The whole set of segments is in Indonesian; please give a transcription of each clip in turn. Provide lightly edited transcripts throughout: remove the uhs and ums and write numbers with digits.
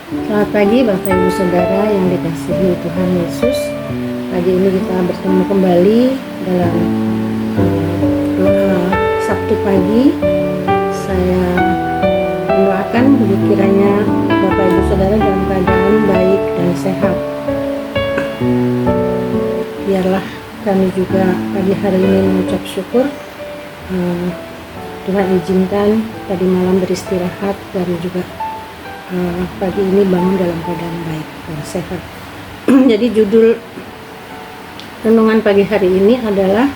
Selamat pagi Bapak Ibu Saudara yang dikasihi Tuhan Yesus. Pagi ini kita bertemu kembali dalam doa Sabtu pagi. Saya mendoakan kiranya Bapak Ibu Saudara dalam keadaan baik dan sehat. Biarlah kami juga pagi hari ini mengucap syukur. Tuhan izinkan tadi malam beristirahat dan juga pagi ini bangun dalam keadaan baik dan sehat. Jadi judul renungan pagi hari ini adalah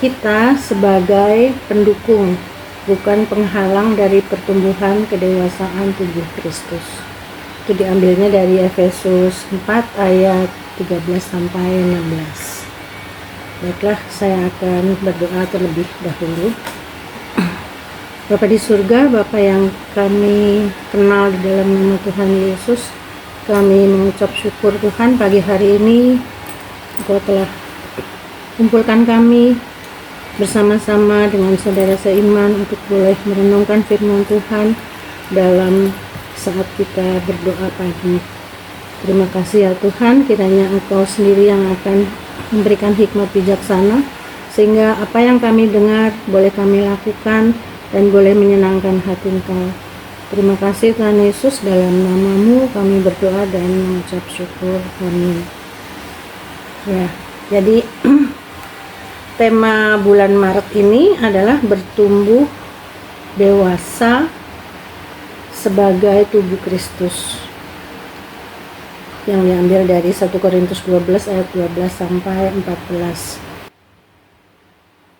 kita sebagai pendukung, bukan penghalang dari pertumbuhan kedewasaan tubuh Kristus. Itu diambilnya dari Efesus 4 ayat 13 sampai 16. Baiklah, saya akan berdoa terlebih dahulu. Bapa di surga, Bapa yang kami kenal di dalam nama Tuhan Yesus, kami mengucap syukur Tuhan pagi hari ini Engkau telah kumpulkan kami bersama-sama dengan saudara seiman untuk boleh merenungkan firman Tuhan dalam saat kita berdoa pagi. Terima kasih ya Tuhan, kiranya Engkau sendiri yang akan memberikan hikmat bijaksana sehingga apa yang kami dengar boleh kami lakukan dan boleh menyenangkan hati Engkau. Terima kasih Tuhan Yesus, dalam nama-Mu kami berdoa dan mengucap syukur. Amin. Ya, jadi tema bulan Maret ini adalah bertumbuh dewasa sebagai tubuh Kristus, yang diambil dari 1 Korintus 12 ayat 12 sampai 14.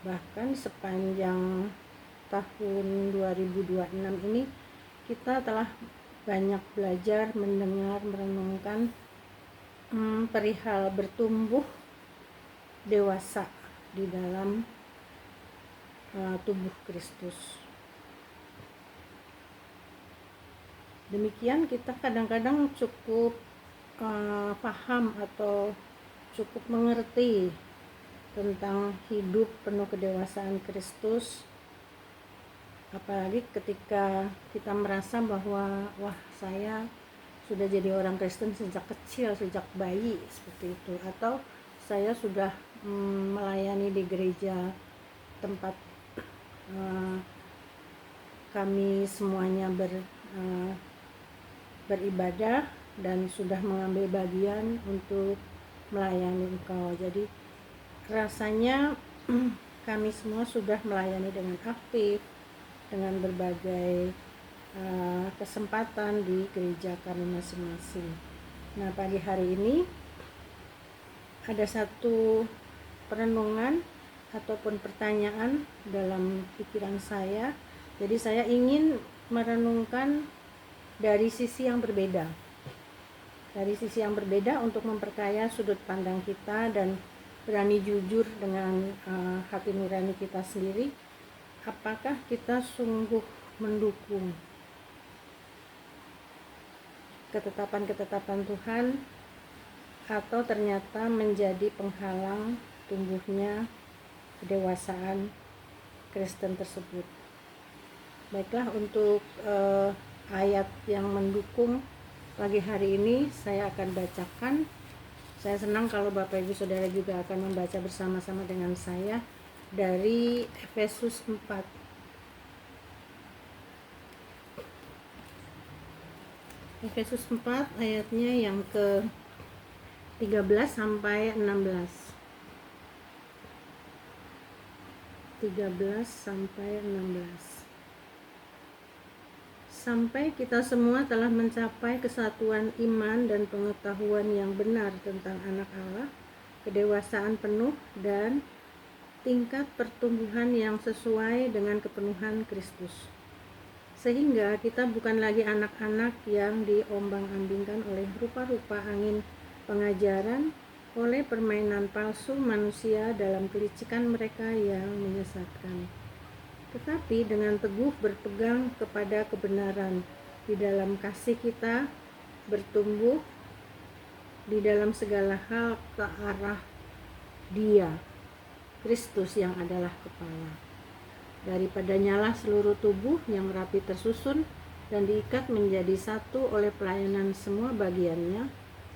Bahkan sepanjang tahun 2026 ini kita telah banyak belajar, mendengar, merenungkan perihal bertumbuh dewasa di dalam tubuh Kristus. Demikian kita kadang-kadang cukup paham atau cukup mengerti tentang hidup penuh kedewasaan Kristus, apalagi ketika kita merasa bahwa wah, saya sudah jadi orang Kristen sejak kecil, sejak bayi seperti itu, atau saya sudah melayani di gereja tempat kami semuanya beribadah dan sudah mengambil bagian untuk melayani Engkau. Jadi rasanya kami semua sudah melayani dengan aktif, dengan berbagai kesempatan di gereja kami masing-masing. Nah, pagi hari ini ada satu perenungan ataupun pertanyaan dalam pikiran saya. Jadi saya ingin merenungkan dari sisi yang berbeda. Dari sisi yang berbeda untuk memperkaya sudut pandang kita dan berani jujur dengan hati nurani kita sendiri. Apakah kita sungguh mendukung ketetapan-ketetapan Tuhan atau ternyata menjadi penghalang tumbuhnya kedewasaan Kristen tersebut? Baiklah, untuk ayat yang mendukung pagi hari ini saya akan bacakan. Saya senang kalau Bapak Ibu Saudara juga akan membaca bersama-sama dengan saya dari Efesus 4. Efesus 4 ayatnya yang ke 13 sampai 16. 13 sampai 16. Sampai kita semua telah mencapai kesatuan iman dan pengetahuan yang benar tentang anak Allah, kedewasaan penuh dan tingkat pertumbuhan yang sesuai dengan kepenuhan Kristus. Sehingga kita bukan lagi anak-anak yang diombang-ambingkan oleh rupa-rupa angin pengajaran, oleh permainan palsu manusia dalam kelicikan mereka yang menyesatkan. Tetapi dengan teguh berpegang kepada kebenaran, di dalam kasih kita bertumbuh di dalam segala hal ke arah Dia, Kristus yang adalah kepala. Daripadanyalah seluruh tubuh yang rapi tersusun dan diikat menjadi satu oleh pelayanan semua bagiannya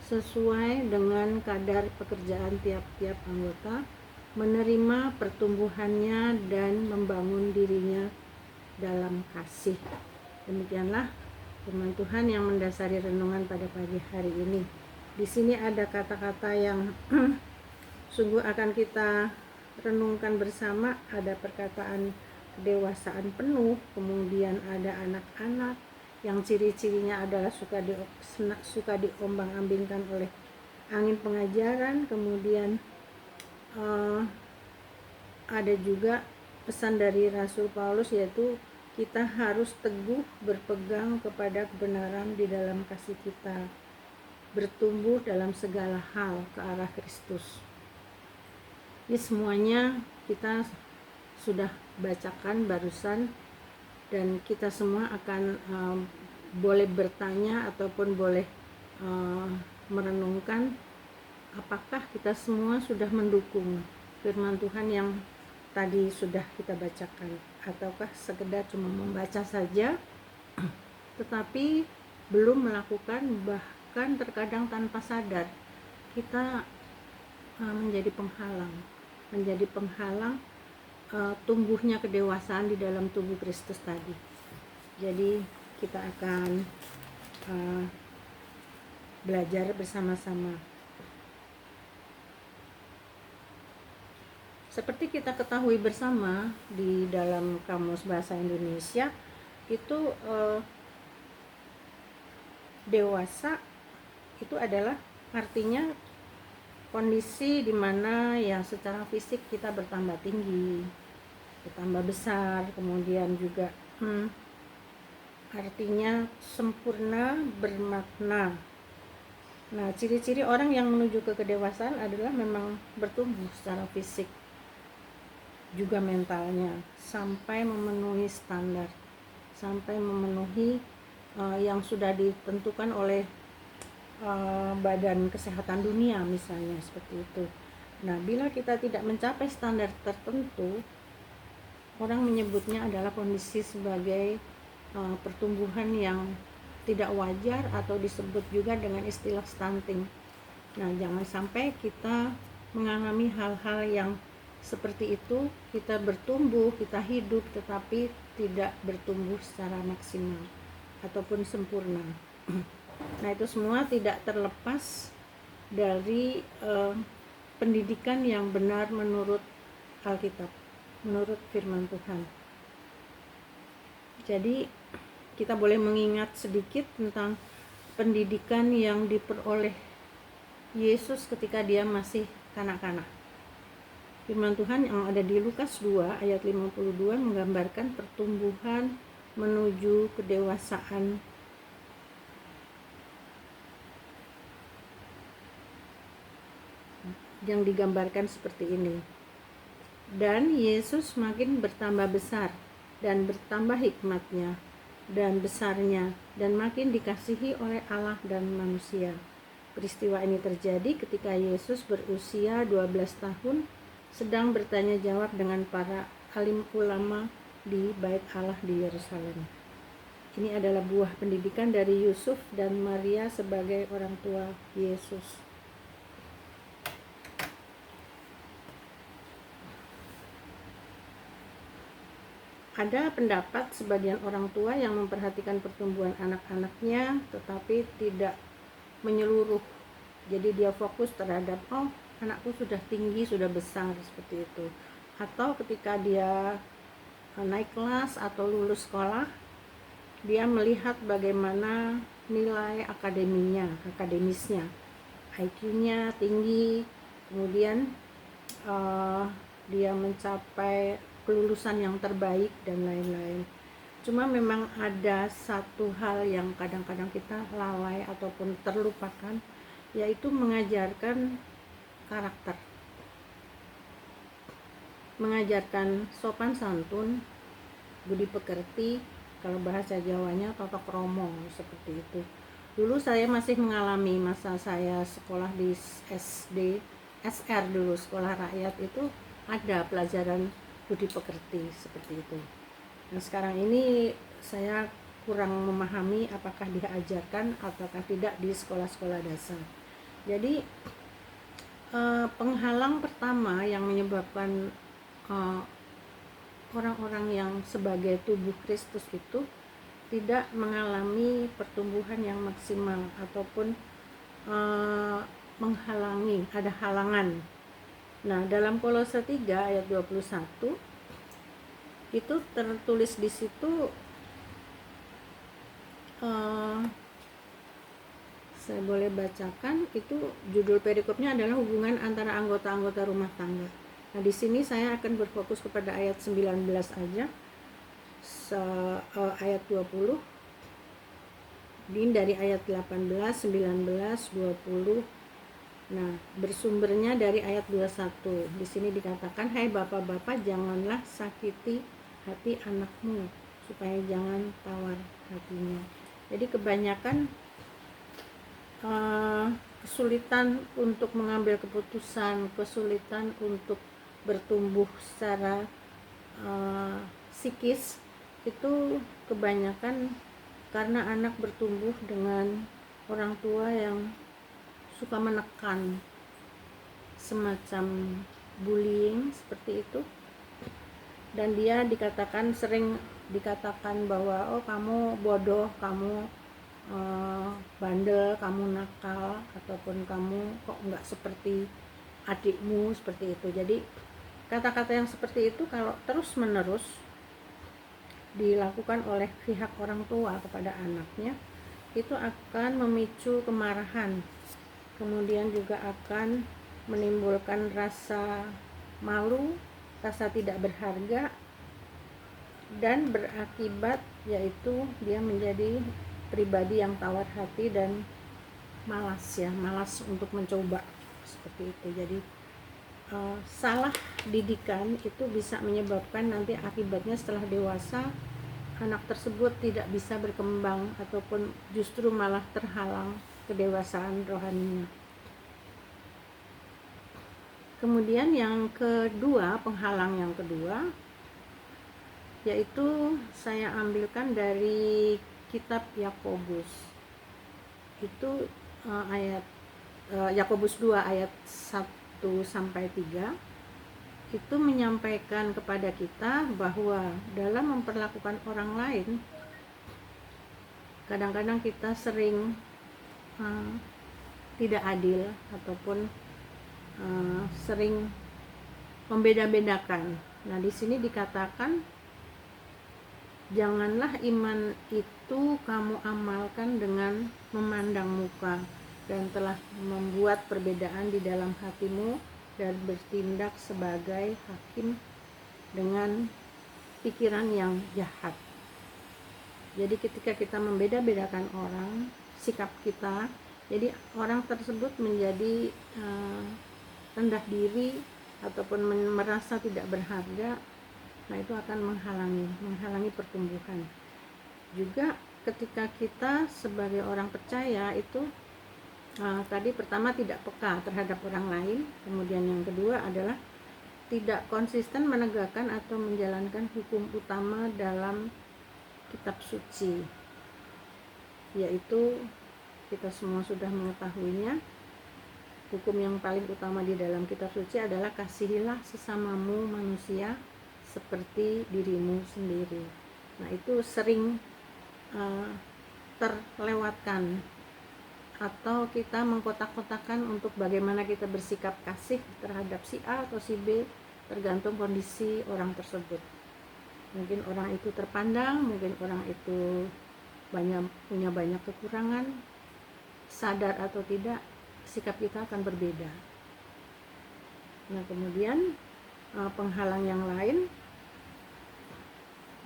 sesuai dengan kadar pekerjaan tiap-tiap anggota, menerima pertumbuhannya dan membangun dirinya dalam kasih. Demikianlah firman Tuhan yang mendasari renungan pada pagi hari ini. Di sini ada kata-kata yang sungguh akan kita renungkan bersama. Ada perkataan kedewasaan penuh, kemudian ada anak-anak yang ciri-cirinya adalah suka diombang-ambingkan oleh angin pengajaran. Kemudian ada juga pesan dari Rasul Paulus, yaitu kita harus teguh berpegang kepada kebenaran di dalam kasih kita, bertumbuh dalam segala hal ke arah Kristus. Ini semuanya kita sudah bacakan barusan, dan kita semua akan boleh bertanya ataupun boleh merenungkan apakah kita semua sudah mendukung firman Tuhan yang tadi sudah kita bacakan, ataukah sekedar cuma membaca saja tetapi belum melakukan, bahkan terkadang tanpa sadar kita menjadi penghalang tumbuhnya kedewasaan di dalam tubuh Kristus tadi. Jadi kita akan belajar bersama-sama. Seperti kita ketahui bersama, di dalam Kamus Bahasa Indonesia itu dewasa itu adalah artinya kondisi di mana ya secara fisik kita bertambah tinggi, bertambah besar, kemudian juga artinya sempurna, bermakna. Nah, ciri-ciri orang yang menuju ke kedewasaan adalah memang bertumbuh secara fisik, juga mentalnya, sampai memenuhi standar, sampai memenuhi yang sudah ditentukan oleh Badan Kesehatan Dunia misalnya, seperti itu. Nah, bila kita tidak mencapai standar tertentu, orang menyebutnya adalah kondisi sebagai pertumbuhan yang tidak wajar, atau disebut juga dengan istilah stunting. Nah, jangan sampai kita mengalami hal-hal yang seperti itu. Kita bertumbuh, kita hidup, tetapi tidak bertumbuh secara maksimal ataupun sempurna. Nah, itu semua tidak terlepas dari pendidikan yang benar menurut Alkitab, menurut firman Tuhan. Jadi kita boleh mengingat sedikit tentang pendidikan yang diperoleh Yesus ketika dia masih kanak-kanak. Firman Tuhan yang ada di Lukas 2 ayat 52 menggambarkan pertumbuhan menuju kedewasaan yang digambarkan seperti ini. Dan Yesus makin bertambah besar dan bertambah hikmatnya dan besarnya, dan makin dikasihi oleh Allah dan manusia. Peristiwa ini terjadi ketika Yesus berusia 12 tahun, sedang bertanya jawab dengan para alim ulama di Bait Allah di Yerusalem. Ini adalah buah pendidikan dari Yusuf dan Maria sebagai orang tua Yesus. Ada pendapat sebagian orang tua yang memperhatikan pertumbuhan anak-anaknya tetapi tidak menyeluruh. Jadi dia fokus terhadap, oh, anakku sudah tinggi, sudah besar, seperti itu. Atau ketika dia naik kelas atau lulus sekolah, dia melihat bagaimana nilai akademisnya, IQ-nya tinggi, kemudian dia mencapai kelulusan yang terbaik dan lain-lain. Cuma memang ada satu hal yang kadang-kadang kita lalai ataupun terlupakan, yaitu mengajarkan karakter, mengajarkan sopan santun, budi pekerti, kalau bahasa Jawanya totok romo, seperti itu. Dulu saya masih mengalami masa saya sekolah di SD, SR dulu, sekolah rakyat, itu ada pelajaran budi pekerti seperti itu. Nah, sekarang ini saya kurang memahami apakah diajarkan ataukah tidak di sekolah-sekolah dasar. Jadi penghalang pertama yang menyebabkan orang-orang yang sebagai tubuh Kristus itu tidak mengalami pertumbuhan yang maksimal ataupun menghalangi, ada halangan. Nah, dalam Kolose 3 ayat 21 itu tertulis di situ, saya boleh bacakan, itu judul perikopnya adalah hubungan antara anggota-anggota rumah tangga. Nah, di sini saya akan berfokus kepada ayat 19 aja. Ayat 20. Ini dari ayat 18, 19, 20. Nah, bersumbernya dari ayat 21. Di sini dikatakan, "Hai bapak-bapak, janganlah sakiti hati anakmu, supaya jangan tawar hatinya." Jadi kebanyakan kesulitan untuk mengambil keputusan, kesulitan untuk bertumbuh secara psikis itu kebanyakan karena anak bertumbuh dengan orang tua yang suka menekan, semacam bullying seperti itu, dan dia sering dikatakan bahwa oh kamu bodoh, kamu bandel, kamu nakal, ataupun kamu kok nggak seperti adikmu, seperti itu. Jadi kata-kata yang seperti itu kalau terus menerus dilakukan oleh pihak orang tua kepada anaknya, itu akan memicu kemarahan, kemudian juga akan menimbulkan rasa malu, rasa tidak berharga, dan berakibat yaitu dia menjadi pribadi yang tawar hati dan malas untuk mencoba seperti itu. Jadi salah didikan itu bisa menyebabkan nanti akibatnya setelah dewasa anak tersebut tidak bisa berkembang ataupun justru malah terhalang kedewasaan rohaninya. Kemudian yang kedua, penghalang yang kedua, yaitu saya ambilkan dari kitab Yakobus. Itu Yakobus 2 ayat 1 sampai 3 itu menyampaikan kepada kita bahwa dalam memperlakukan orang lain, kadang-kadang kita sering tidak adil ataupun sering membeda-bedakan. Nah, di sini dikatakan, janganlah iman itu kamu amalkan dengan memandang muka dan telah membuat perbedaan di dalam hatimu dan bertindak sebagai hakim dengan pikiran yang jahat. Jadi ketika kita membeda-bedakan orang, sikap kita, jadi orang tersebut menjadi rendah diri ataupun merasa tidak berharga, nah itu akan menghalangi pertumbuhan. Juga ketika kita sebagai orang percaya itu tadi pertama tidak peka terhadap orang lain, kemudian yang kedua adalah tidak konsisten menegakkan atau menjalankan hukum utama dalam kitab suci, yaitu kita semua sudah mengetahuinya. Hukum yang paling utama di dalam kitab suci adalah kasihilah sesamamu manusia seperti dirimu sendiri. Nah, itu sering terlewatkan, atau kita mengkotak-kotakan untuk bagaimana kita bersikap kasih terhadap si A atau si B, tergantung kondisi orang tersebut. Mungkin orang itu terpandang, mungkin orang itu punya banyak kekurangan, sadar atau tidak, sikap kita akan berbeda. Nah, kemudian penghalang yang lain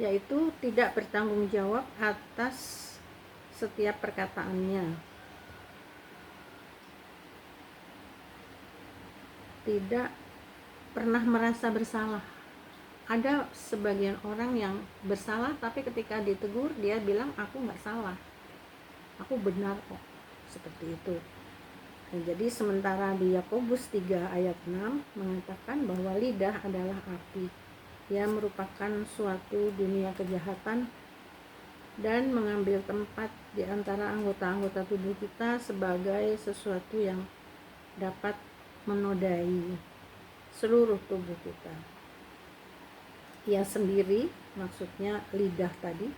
yaitu tidak bertanggung jawab atas setiap perkataannya. Tidak pernah merasa bersalah. Ada sebagian orang yang bersalah, tapi ketika ditegur dia bilang aku nggak salah, aku benar kok, seperti itu. Nah, jadi sementara di Yakobus 3 ayat 6 mengatakan bahwa lidah adalah api, yang merupakan suatu dunia kejahatan dan mengambil tempat di antara anggota-anggota tubuh kita sebagai sesuatu yang dapat menodai seluruh tubuh kita. Ia sendiri, maksudnya lidah tadi,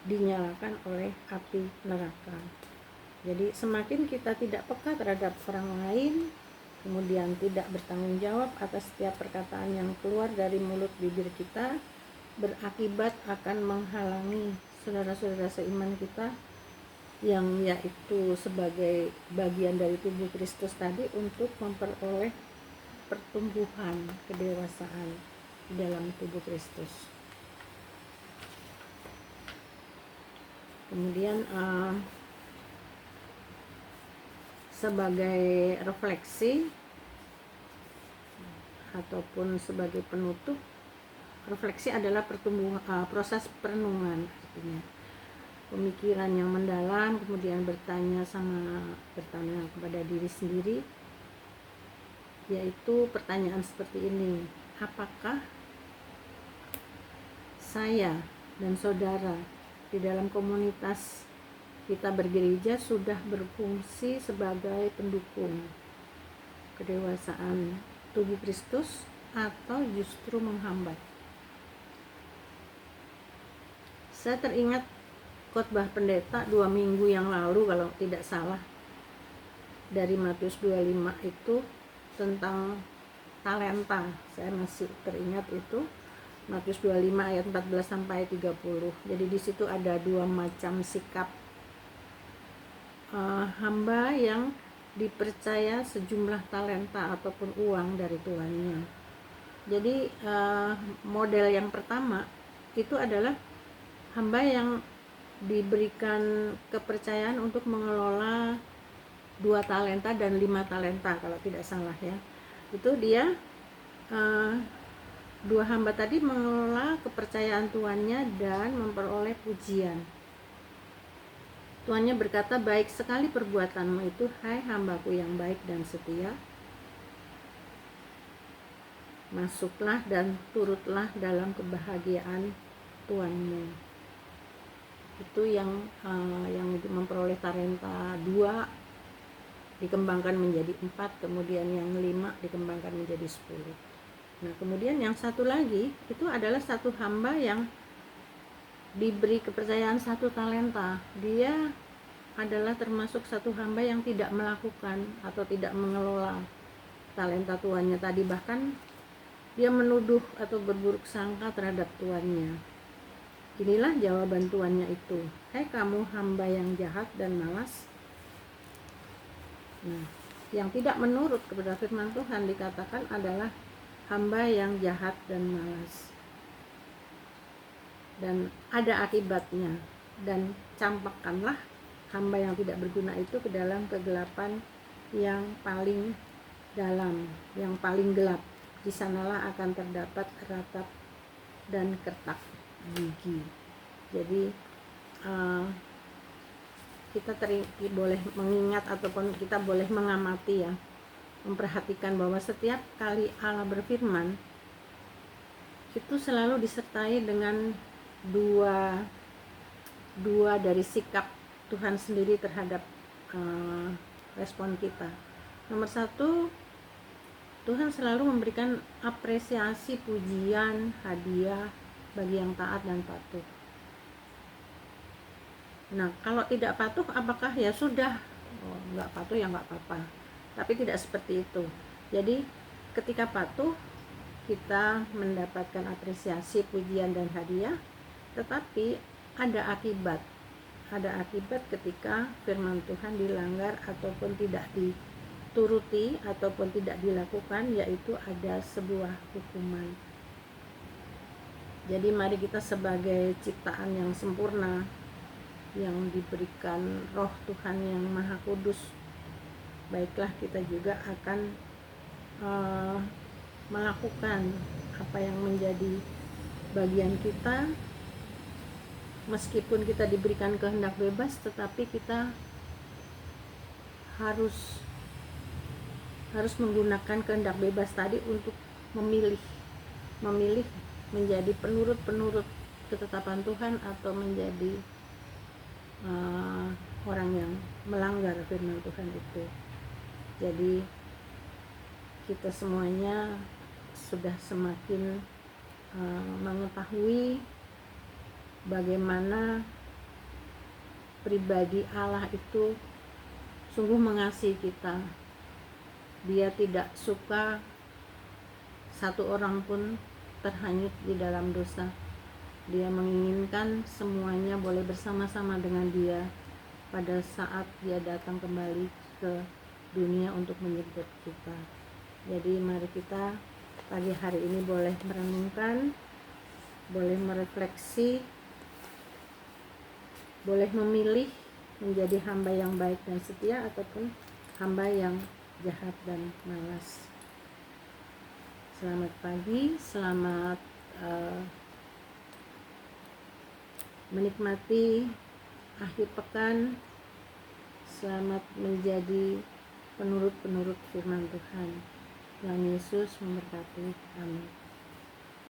dinyalakan oleh api neraka. Jadi semakin kita tidak peka terhadap orang lain, kemudian tidak bertanggung jawab atas setiap perkataan yang keluar dari mulut bibir kita, berakibat akan menghalangi saudara-saudara seiman kita yang yaitu sebagai bagian dari tubuh Kristus tadi untuk memperoleh pertumbuhan kedewasaan di dalam tubuh Kristus. Kemudian sebagai refleksi ataupun sebagai penutup, refleksi adalah proses perenungan, artinya pemikiran yang mendalam, kemudian bertanya kepada diri sendiri, yaitu pertanyaan seperti ini: apakah saya dan saudara di dalam komunitas kita bergereja sudah berfungsi sebagai pendukung kedewasaan tubuh Kristus atau justru menghambat? Saya teringat khotbah pendeta 2 minggu yang lalu kalau tidak salah, dari Matius 25 itu tentang talenta. Saya masih teringat itu Matius 25 ayat 14 sampai 30. Jadi di situ ada 2 macam sikap hamba yang dipercaya sejumlah talenta ataupun uang dari tuannya. Jadi model yang pertama itu adalah hamba yang diberikan kepercayaan untuk mengelola 2 talenta dan 5 talenta kalau tidak salah ya. Itu dia 2 hamba tadi mengelola kepercayaan tuannya dan memperoleh pujian. Tuannya berkata, baik sekali perbuatanmu itu, hai hambaku yang baik dan setia. Masuklah dan turutlah dalam kebahagiaan tuanmu. Itu yang memperoleh talenta 2 dikembangkan menjadi 4, kemudian yang 5 dikembangkan menjadi 10. Nah, kemudian yang satu lagi itu adalah satu hamba yang diberi kepercayaan 1 talenta. Dia adalah termasuk satu hamba yang tidak melakukan atau tidak mengelola talenta tuannya tadi, bahkan dia menuduh atau berburuk sangka terhadap tuannya. Inilah jawaban tuannya itu, hai kamu hamba yang jahat dan malas. Nah, yang tidak menurut kepada firman Tuhan dikatakan adalah hamba yang jahat dan malas, dan ada akibatnya. Dan campakkanlah hamba yang tidak berguna itu ke dalam kegelapan yang paling dalam, yang paling gelap. Di sanalah akan terdapat ratap dan kertak gigi. Jadi kita boleh mengingat ataupun kita boleh mengamati ya, memperhatikan bahwa setiap kali Allah berfirman itu selalu disertai dengan dua dari sikap Tuhan sendiri terhadap respon kita. Nomor 1, Tuhan selalu memberikan apresiasi, pujian, hadiah bagi yang taat dan patuh. Nah, kalau tidak patuh apakah ya sudah, nggak patuh ya nggak apa-apa. Tapi tidak seperti itu. Jadi ketika patuh kita mendapatkan apresiasi, pujian dan hadiah, tetapi ada akibat. Ada akibat ketika firman Tuhan dilanggar ataupun tidak dituruti ataupun tidak dilakukan, yaitu ada sebuah hukuman. Jadi mari kita sebagai ciptaan yang sempurna, yang diberikan roh Tuhan yang maha kudus, baiklah kita juga akan melakukan apa yang menjadi bagian kita. Meskipun kita diberikan kehendak bebas, tetapi kita harus menggunakan kehendak bebas tadi untuk memilih menjadi penurut-penurut ketetapan Tuhan atau menjadi orang yang melanggar firman Tuhan itu. Jadi kita semuanya sudah semakin mengetahui bagaimana pribadi Allah itu sungguh mengasihi kita. Dia tidak suka satu orang pun terhanyut di dalam dosa. Dia menginginkan semuanya boleh bersama-sama dengan Dia pada saat Dia datang kembali ke dunia untuk menjemput kita. Jadi mari kita pagi hari ini boleh merenungkan, boleh merefleksi, boleh memilih menjadi hamba yang baik dan setia ataupun hamba yang jahat dan malas. Selamat pagi, selamat menikmati akhir pekan, selamat menjadi penurut-penurut firman Tuhan. Tuhan Yesus memberkati. Amin.